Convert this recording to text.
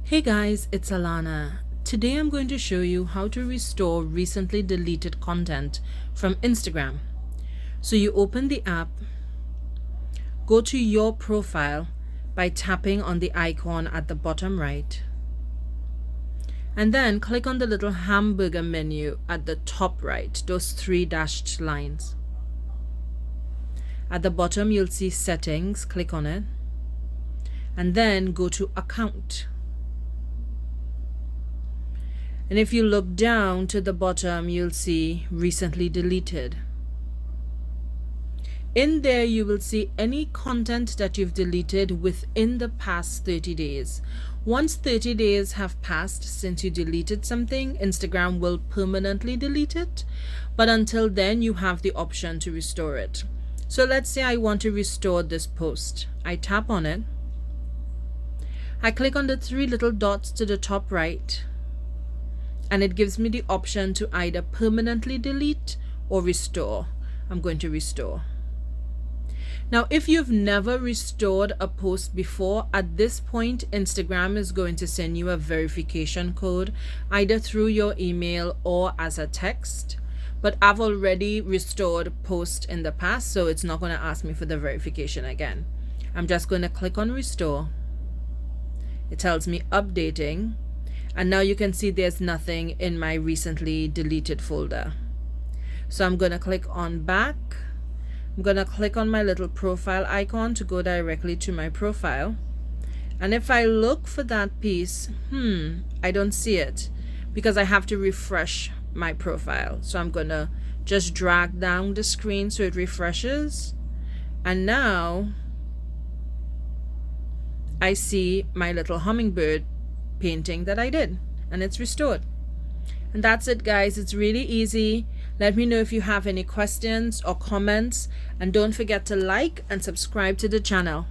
Hey guys, it's Alana. Today I'm going to show you how to restore recently deleted content from Instagram. So you open the app, go to your profile by tapping on the icon at the bottom right, and then click on the little hamburger menu at the top right, those three dashed lines. At the bottom you'll see settings, click on it, and then go to account. And if you look down to the bottom, you'll see recently deleted. In there, you will see any content that you've deleted within the past 30 days. Once 30 days have passed since you deleted something, Instagram will permanently delete it. But until then, you have the option to restore it. So let's say I want to restore this post. I tap on it. I click on the three little dots to the top right, and it gives me the option to either permanently delete or restore. I'm going to restore. Now, if you've never restored a post before, at this point, Instagram is going to send you a verification code either through your email or as a text. But I've already restored posts in the past, so it's not going to ask me for the verification again. I'm just going to click on restore. It tells me updating. And now you can see there's nothing in my recently deleted folder. So I'm going to click on back. I'm going to click on my little profile icon to go directly to my profile. And if I look for that piece, I don't see it because I have to refresh my profile. So I'm going to just drag down the screen so it refreshes. And now I see my little hummingbird painting that I did, and it's restored. And that's it, guys. It's really easy. Let me know if you have any questions or comments, and don't forget to like and subscribe to the channel.